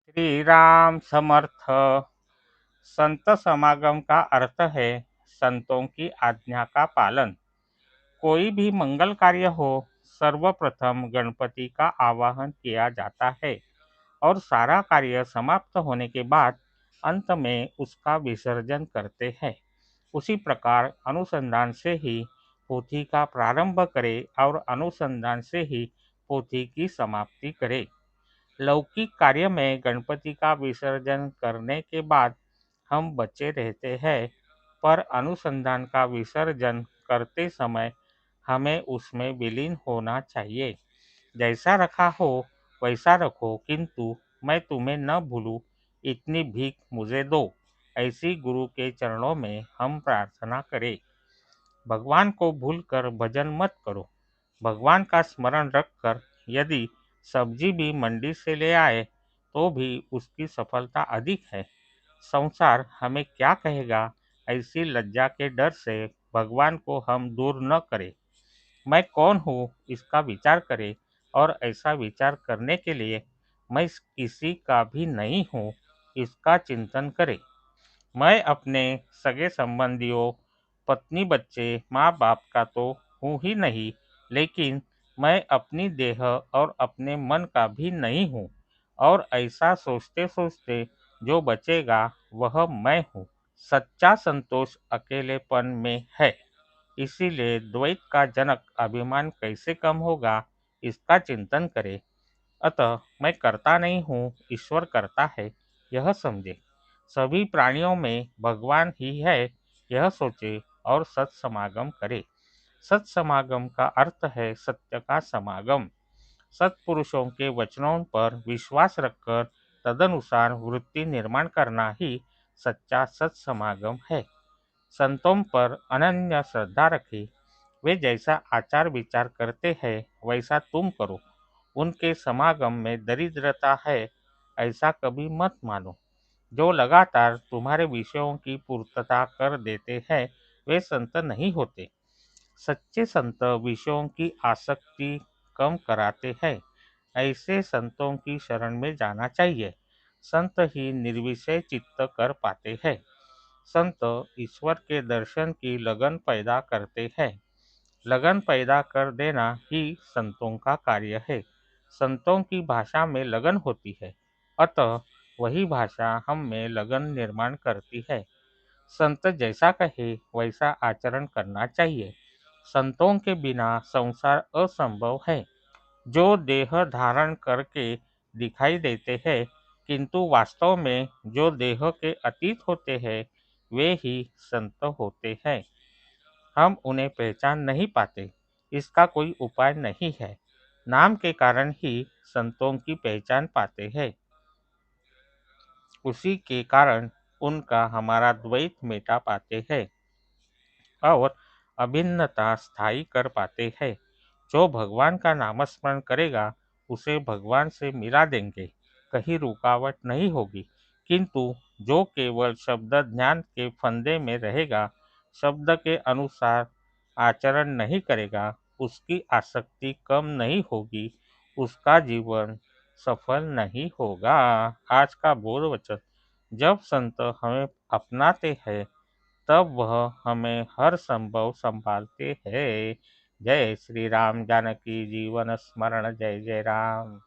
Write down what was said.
श्री राम समर्थ। संत समागम का अर्थ है संतों की आज्ञा का पालन। कोई भी मंगल कार्य हो, सर्वप्रथम गणपति का आवाहन किया जाता है और सारा कार्य समाप्त होने के बाद अंत में उसका विसर्जन करते हैं। उसी प्रकार अनुसंधान से ही पोथी का प्रारंभ करें और अनुसंधान से ही पोथी की समाप्ति करें। लौकिक कार्य में गणपति का विसर्जन करने के बाद हम बचे रहते हैं, पर अनुसंधान का विसर्जन करते समय हमें उसमें विलीन होना चाहिए। जैसा रखा हो वैसा रखो, किंतु मैं तुम्हें न भूलूं, इतनी भीख मुझे दो। ऐसी गुरु के चरणों में हम प्रार्थना करें। भगवान को भूलकर भजन मत करो। भगवान का स्मरण रखकर यदि सब्जी भी मंडी से ले आए तो भी उसकी सफलता अधिक है। संसार हमें क्या कहेगा, ऐसी लज्जा के डर से भगवान को हम दूर न करें। मैं कौन हूँ इसका विचार करें, और ऐसा विचार करने के लिए मैं किसी का भी नहीं हूँ इसका चिंतन करें। मैं अपने सगे संबंधियों, पत्नी, बच्चे, माँ बाप का तो हूँ ही नहीं, लेकिन मैं अपनी देह और अपने मन का भी नहीं हूँ, और ऐसा सोचते सोचते जो बचेगा वह मैं हूँ। सच्चा संतोष अकेलेपन में है, इसीलिए द्वैत का जनक अभिमान कैसे कम होगा इसका चिंतन करें। अतः मैं करता नहीं हूँ, ईश्वर करता है, यह समझे। सभी प्राणियों में भगवान ही है, यह सोचे और सत्समागम करे। सत्समागम का अर्थ है सत्य का समागम। सत्पुरुषों के वचनों पर विश्वास रखकर तदनुसार वृत्ति निर्माण करना ही सच्चा सत्समागम है। संतों पर अनन्य श्रद्धा रखी। वे जैसा आचार विचार करते हैं वैसा तुम करो। उनके समागम में दरिद्रता है ऐसा कभी मत मानो। जो लगातार तुम्हारे विषयों की पूर्तता कर देते हैं वे संत नहीं होते। सच्चे संत विषयों की आसक्ति कम कराते हैं। ऐसे संतों की शरण में जाना चाहिए। संत ही निर्विषय चित्त कर पाते हैं। संत ईश्वर के दर्शन की लगन पैदा करते हैं। लगन पैदा कर देना ही संतों का कार्य है। संतों की भाषा में लगन होती है, अतः वही भाषा हम में लगन निर्माण करती है। संत जैसा कहे वैसा आचरण करना चाहिए। संतों के बिना संसार असंभव है। जो देह धारण करके दिखाई देते हैं, किंतु वास्तव में जो देह के अतीत होते हैं वे ही संत होते हैं। हम उन्हें पहचान नहीं पाते, इसका कोई उपाय नहीं है। नाम के कारण ही संतों की पहचान पाते हैं। उसी के कारण उनका हमारा द्वैत मिटा पाते हैं और अभिन्नता स्थायी कर पाते हैं। जो भगवान का नामस्मरण करेगा उसे भगवान से मिला देंगे, कहीं रुकावट नहीं होगी। किंतु जो केवल शब्द ज्ञान के फंदे में रहेगा, शब्द के अनुसार आचरण नहीं करेगा, उसकी आसक्ति कम नहीं होगी, उसका जीवन सफल नहीं होगा। आज का बोध वचन। जब संत हमें अपनाते हैं तब वह हमें हर संभव संभालते हैं। जय श्री राम। जानकी जीवन स्मरण। जय जय राम।